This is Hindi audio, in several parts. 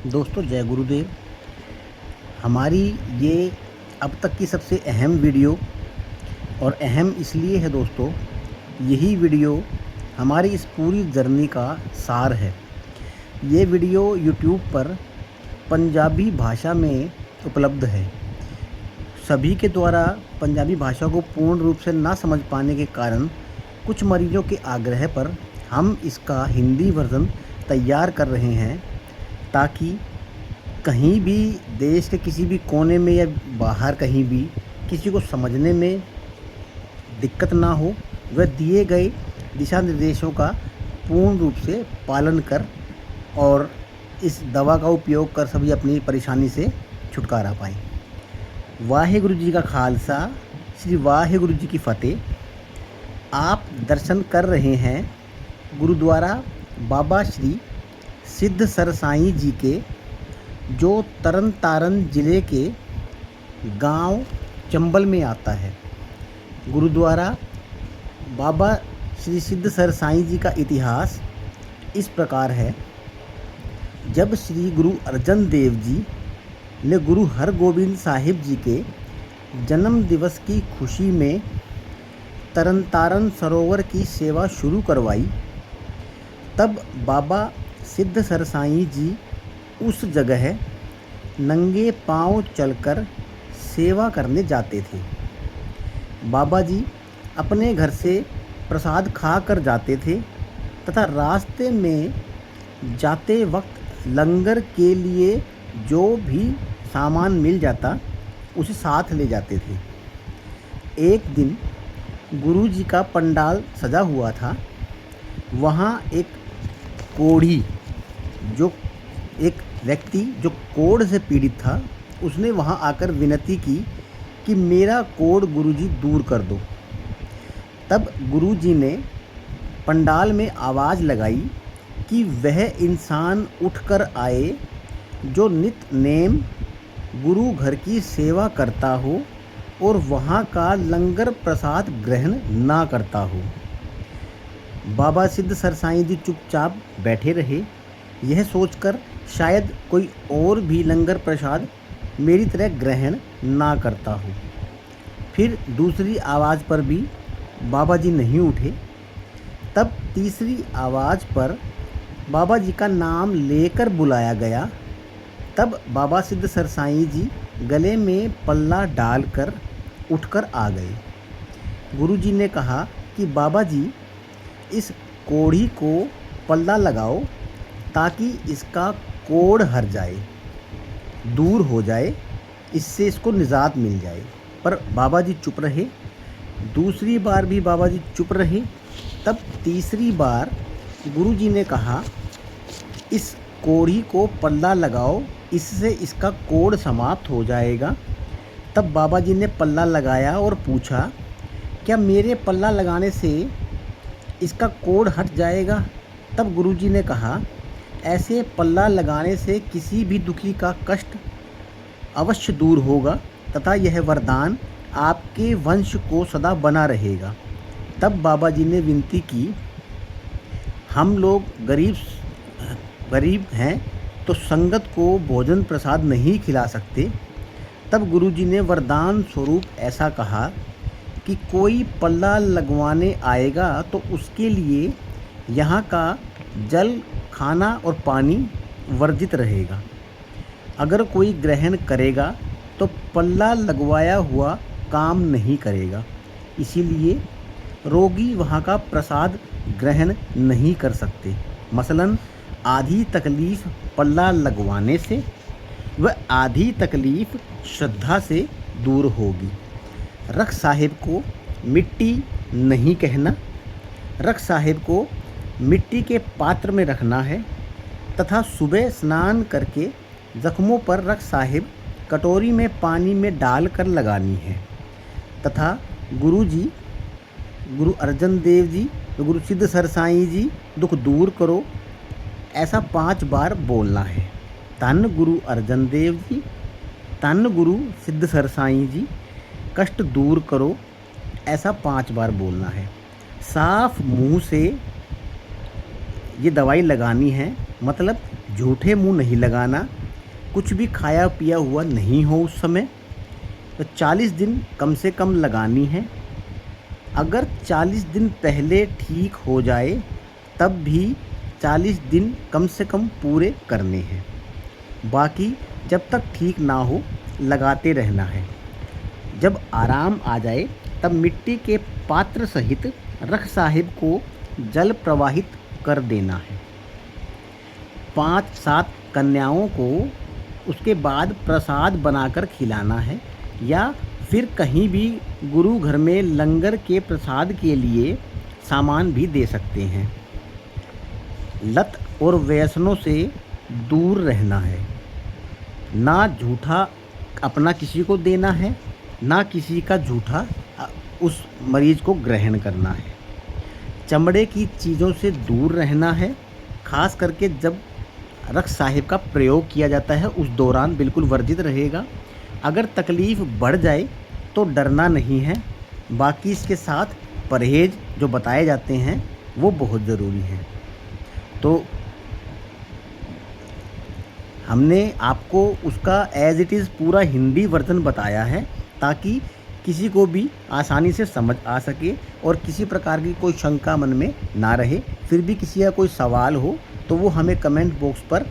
दोस्तों जय गुरुदेव। हमारी ये अब तक की सबसे अहम वीडियो, और अहम इसलिए है दोस्तों, यही वीडियो हमारी इस पूरी जर्नी का सार है। ये वीडियो यूट्यूब पर पंजाबी भाषा में उपलब्ध है। सभी के द्वारा पंजाबी भाषा को पूर्ण रूप से ना समझ पाने के कारण कुछ मरीजों के आग्रह पर हम इसका हिंदी वर्ज़न तैयार कर रहे हैं, ताकि कहीं भी देश के किसी भी कोने में या बाहर कहीं भी किसी को समझने में दिक्कत ना हो। वह दिए गए दिशा निर्देशों का पूर्ण रूप से पालन कर और इस दवा का उपयोग कर सभी अपनी परेशानी से छुटकारा पाएँ। वाहेगुरु जी का खालसा, श्री वाहेगुरु जी की फ़तेह। आप दर्शन कर रहे हैं गुरुद्वारा बाबा श्री सिद्ध सरसाई जी के, जो तरन तारण ज़िले के गांव चंबल में आता है। गुरुद्वारा बाबा श्री सिद्ध सरसाई जी का इतिहास इस प्रकार है। जब श्री गुरु अर्जन देव जी ने गुरु हरगोबिंद साहिब जी के जन्म दिवस की खुशी में तरन सरोवर की सेवा शुरू करवाई, तब बाबा सिद्ध सरसाई जी उस जगह नंगे पांव चलकर सेवा करने जाते थे। बाबा जी अपने घर से प्रसाद खा कर जाते थे तथा रास्ते में जाते वक्त लंगर के लिए जो भी सामान मिल जाता उसे साथ ले जाते थे। एक दिन गुरु जी का पंडाल सजा हुआ था। वहाँ एक कोढ़ी, जो एक व्यक्ति जो कोढ़ से पीड़ित था, उसने वहाँ आकर विनती की कि मेरा कोढ़ गुरुजी दूर कर दो। तब गुरुजी ने पंडाल में आवाज़ लगाई कि वह इंसान उठकर आए जो नित नेम गुरु घर की सेवा करता हो और वहाँ का लंगर प्रसाद ग्रहण ना करता हो। बाबा सिद्ध सरसाई जी चुपचाप बैठे रहे, यह सोचकर शायद कोई और भी लंगर प्रसाद मेरी तरह ग्रहण ना करता हो। फिर दूसरी आवाज़ पर भी बाबा जी नहीं उठे। तब तीसरी आवाज़ पर बाबा जी का नाम लेकर बुलाया गया। तब बाबा सिद्ध सरसाई जी गले में पल्ला डालकर उठकर आ गए। गुरुजी ने कहा कि बाबा जी, इस कोढ़ी को पल्ला लगाओ ताकि इसका कोढ़ हर जाए, दूर हो जाए, इससे इसको निजात मिल जाए। पर बाबा जी चुप रहे। दूसरी बार भी बाबा जी चुप रहे। तब तीसरी बार गुरुजी ने कहा, इस कोढ़ी को पल्ला लगाओ, इससे इसका कोढ़ समाप्त हो जाएगा। तब बाबा जी ने पल्ला लगाया और पूछा, क्या मेरे पल्ला लगाने से इसका कोढ़ हट जाएगा? तब गुरुजी ने कहा, ऐसे पल्ला लगाने से किसी भी दुखी का कष्ट अवश्य दूर होगा तथा यह वरदान आपके वंश को सदा बना रहेगा। तब बाबा जी ने विनती की, हम लोग गरीब हैं तो संगत को भोजन प्रसाद नहीं खिला सकते। तब गुरुजी ने वरदान स्वरूप ऐसा कहा कि कोई पल्ला लगवाने आएगा तो उसके लिए यहाँ का जल, खाना और पानी वर्जित रहेगा। अगर कोई ग्रहण करेगा तो पल्ला लगवाया हुआ काम नहीं करेगा। इसीलिए रोगी वहाँ का प्रसाद ग्रहण नहीं कर सकते। मसलन आधी तकलीफ़ पल्ला लगवाने से व आधी तकलीफ़ श्रद्धा से दूर होगी। रख साहिब को मिट्टी नहीं कहना। रख साहिब को मिट्टी के पात्र में रखना है तथा सुबह स्नान करके ज़ख्मों पर रख साहिब कटोरी में पानी में डालकर लगानी है तथा गुरु अर्जन देव जी, गुरु सिद्ध सरसाई जी दुख दूर करो, ऐसा 5 बार बोलना है। धन गुरु अर्जन देव जी, धन गुरु सिद्ध सरसाई जी, कष्ट दूर करो, ऐसा 5 बार बोलना है। साफ मुंह से ये दवाई लगानी है, मतलब झूठे मुंह नहीं लगाना, कुछ भी खाया पिया हुआ नहीं हो उस समय। तो 40 दिन कम से कम लगानी है। अगर 40 दिन पहले ठीक हो जाए तब भी 40 दिन कम से कम पूरे करने हैं। बाकी जब तक ठीक ना हो लगाते रहना है। जब आराम आ जाए तब मिट्टी के पात्र सहित रख साहिब को जल प्रवाहित कर देना है। 5-7 कन्याओं को उसके बाद प्रसाद बनाकर खिलाना है, या फिर कहीं भी गुरु घर में लंगर के प्रसाद के लिए सामान भी दे सकते हैं। लत और व्यसनों से दूर रहना है। ना झूठा अपना किसी को देना है, ना किसी का झूठा उस मरीज़ को ग्रहण करना है। चमड़े की चीज़ों से दूर रहना है। ख़ास करके जब रख साहिब का प्रयोग किया जाता है उस दौरान बिल्कुल वर्जित रहेगा। अगर तकलीफ़ बढ़ जाए तो डरना नहीं है। बाकी इसके साथ परहेज़ जो बताए जाते हैं वो बहुत ज़रूरी हैं। तो हमने आपको उसका एज़ इट इज़ पूरा हिंदी वर्जन बताया है ताकि किसी को भी आसानी से समझ आ सके और किसी प्रकार की कोई शंका मन में ना रहे। फिर भी किसी का कोई सवाल हो तो वो हमें कमेंट बॉक्स पर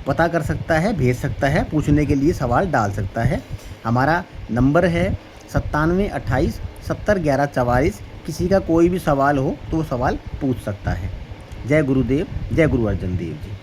पता कर सकता है, भेज सकता है, पूछने के लिए सवाल डाल सकता है। हमारा नंबर है 97 28 70 11 44। किसी का कोई भी सवाल हो तो वो सवाल पूछ सकता है। जय गुरुदेव, जय गुरु अर्जन देव जी।